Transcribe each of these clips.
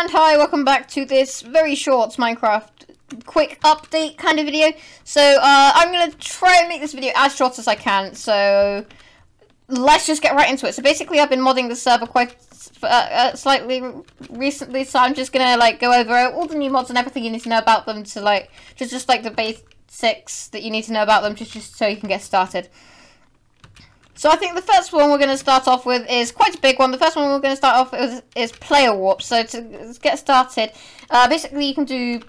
And hi, welcome back to this very short Minecraft quick update kind of video. So I'm going to try and make this video as short as I can, so let's just get right into it. So basically I've been modding the server quite slightly recently, so I'm just going to like go over all the new mods and everything you need to know about them, to like just like the basics that you need to know about them, just so you can get started. So I think the first one we're going to start off with is quite a big one. The first one we're going to start off with is player warp. So to get started, basically you can do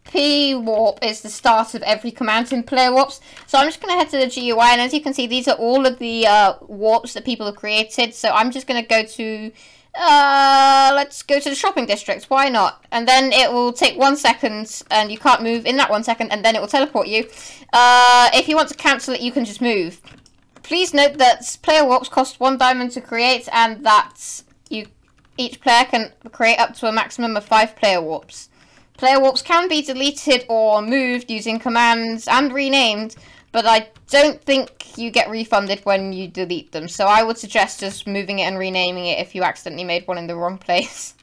P warp is the start of every command in player warps. So I'm just going to head to the GUI, and as you can see, these are all of the warps that people have created. So I'm just going to go to let's go to the shopping district. Why not? And then it will take 1 second, and you can't move in that 1 second, and then it will teleport you. If you want to cancel it, you can just move. Please note that player warps cost 1 diamond to create, and that each player can create up to a maximum of 5 player warps. Player warps can be deleted or moved using commands and renamed, but I don't think you get refunded when you delete them, so I would suggest just moving it and renaming it if you accidentally made one in the wrong place.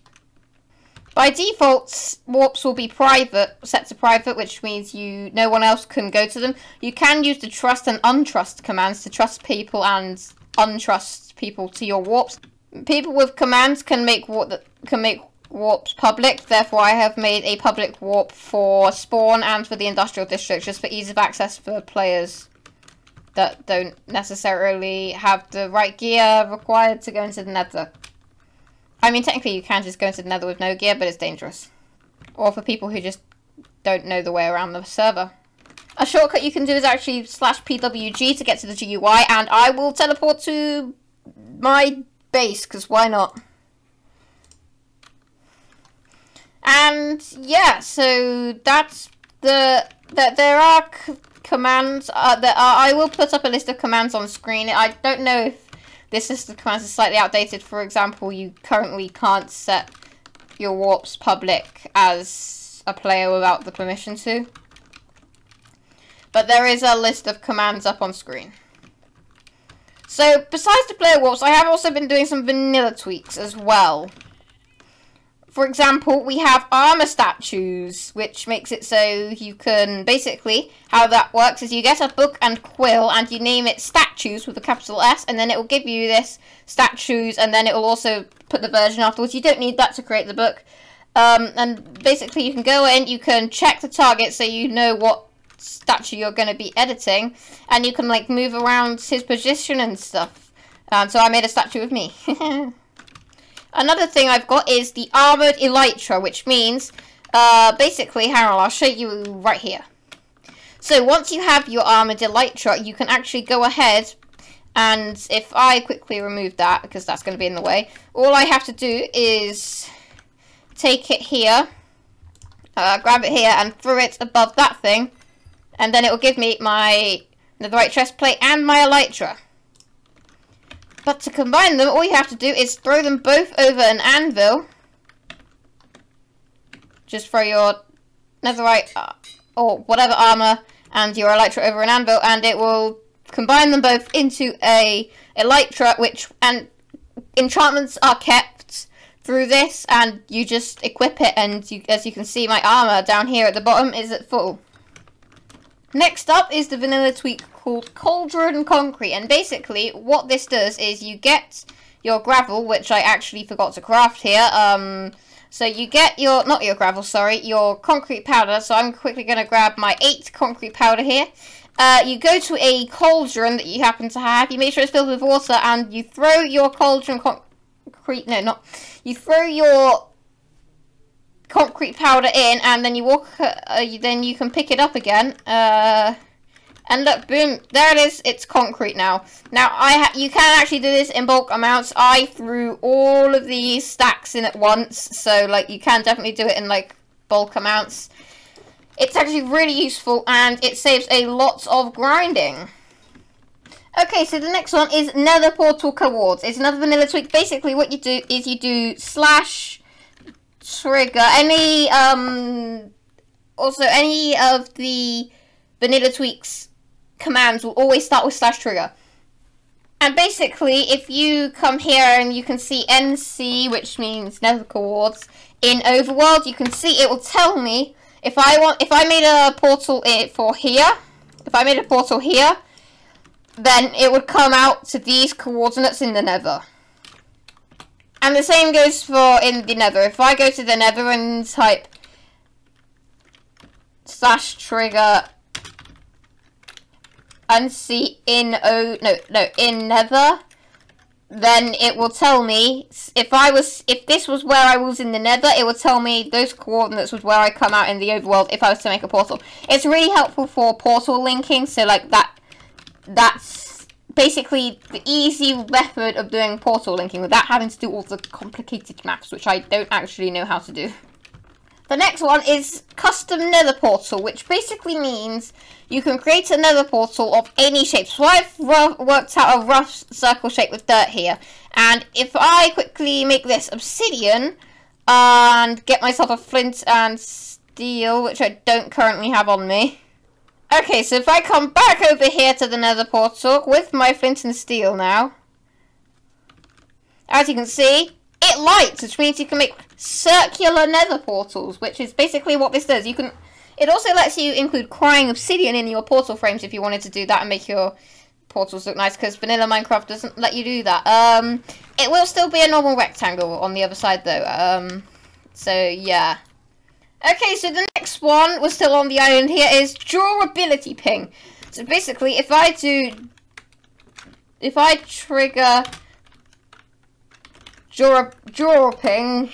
By default, warps will be private, set to private, which means no one else can go to them. You can use the trust and untrust commands to trust people and untrust people to your warps. People with commands can make warps public, therefore I have made a public warp for spawn and for the industrial district, just for ease of access for players that don't necessarily have the right gear required to go into the Nether. I mean, technically you can just go into the Nether with no gear, but it's dangerous. Or for people who just don't know the way around the server. A shortcut you can do is actually /PWG to get to the GUI, and I will teleport to my base, because why not? And yeah, so that's there are commands. I will put up a list of commands on screen. I don't know if this list of commands is slightly outdated. For example, you currently can't set your warps public as a player without the permission to. But there is a list of commands up on screen. So besides the player warps, I have also been doing some vanilla tweaks as well. For example, we have armor statues, which makes it so you can, basically, how that works is you get a book and quill, and you name it statues with a capital S, and then it will give you this statues, and then it will also put the version afterwards. You don't need that to create the book. And basically you can go in, you can check the target so you know what statue you're going to be editing, and you can like move around his position and stuff. So I made a statue of me. Another thing I've got is the armoured elytra, which means, basically, Harold, I'll show you right here. So once you have your armoured elytra, you can actually go ahead, and if I quickly remove that, because that's going to be in the way, all I have to do is take it here, grab it here, and throw it above that thing, and then it will give me my netherite chest plate and my elytra. But to combine them, all you have to do is throw them both over an anvil. Just throw your netherite or whatever armor and your elytra over an anvil, and it will combine them both into a elytra, and enchantments are kept through this, and you just equip it, and as you can see, my armor down here at the bottom is at full. Next up is the vanilla tweak called Cauldron Concrete, and basically what this does is you get your gravel, which I actually forgot to craft here. So you get your, not your gravel, sorry, your concrete powder. So I'm quickly going to grab my 8 concrete powder here. You go to a cauldron that you happen to have, you make sure it's filled with water, and you throw your you throw your concrete powder in, and then you walk, then you can pick it up again, and look, boom, there it is, it's concrete now. Now, you can actually do this in bulk amounts. I threw all of these stacks in at once, so, like, you can definitely do it in, like, bulk amounts. It's actually really useful, and it saves a lot of grinding. Okay, so the next one is Nether Portal Coords. It's another vanilla tweak. Basically, what you do is you do /trigger any, also any of the vanilla tweaks commands will always start with /trigger. And basically, if you come here and you can see NC, which means Nether Quartz, in Overworld, you can see it will tell me if I made a portal for here, then it would come out to these coordinates in the Nether. And the same goes for in the Nether. If I go to the Nether and type /trigger and see in Nether, then it will tell me if this was where I was in the Nether, it will tell me those coordinates was where I come out in the overworld if I was to make a portal. It's really helpful for portal linking, so like that's basically the easy method of doing portal linking without having to do all the complicated maths, which I don't actually know how to do. The next one is custom nether portal, which basically means you can create a nether portal of any shape. So I've worked out a rough circle shape with dirt here. And if I quickly make this obsidian and get myself a flint and steel, which I don't currently have on me. Okay, so if I come back over here to the nether portal with my flint and steel now, as you can see, it lights, which means you can make circular nether portals, which is basically what this does. It also lets you include crying obsidian in your portal frames if you wanted to do that and make your portals look nice, because vanilla Minecraft doesn't let you do that. It will still be a normal rectangle on the other side though. So yeah. Okay, so the next one, we're still on the island here, is Drawability Ping. So basically, if I trigger draw ping,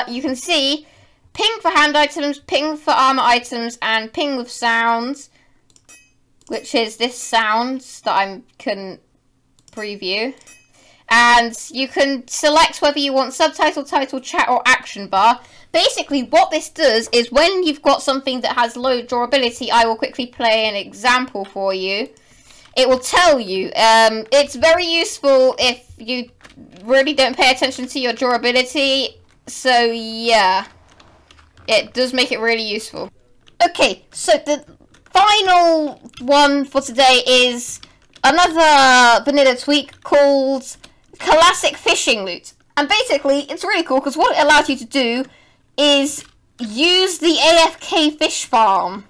you can see ping for hand items, ping for armor items, and ping with sounds, which is this sound that I can preview. And you can select whether you want subtitle, title, chat, or action bar. Basically, what this does is when you've got something that has low drawability, I will quickly play an example for you. It will tell you. It's very useful if you really don't pay attention to your drawability. So, yeah. It does make it really useful. Okay, so the final one for today is another vanilla tweak called Classic Fishing Loot. And basically, it's really cool because what it allows you to do is use the AFK fish farm.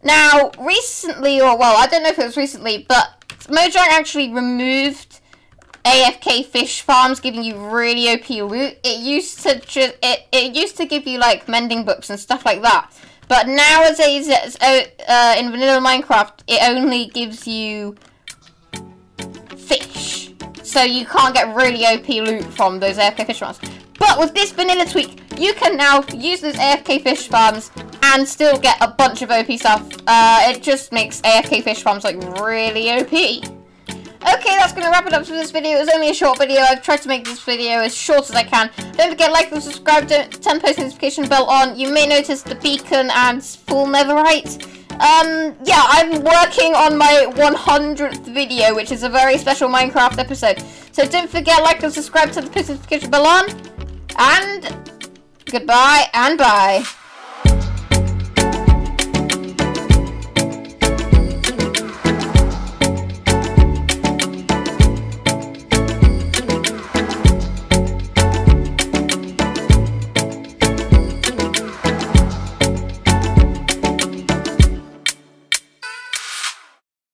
Now, recently, or well, I don't know if it was recently, but Mojang actually removed AFK fish farms giving you really OP loot. It used to give you like mending books and stuff like that. But nowadays, in vanilla Minecraft, it only gives you fish. So you can't get really OP loot from those AFK fish farms. But with this vanilla tweak, you can now use those AFK fish farms and still get a bunch of OP stuff. It just makes AFK fish farms like really OP. Okay, that's going to wrap it up for this video. It was only a short video. I've tried to make this video as short as I can. Don't forget, like and subscribe, turn post notification bell on. You may notice the beacon and full netherite. Yeah, I'm working on my 100th video, which is a very special Minecraft episode. So don't forget, like and subscribe, turn the post notification bell on. And goodbye and bye.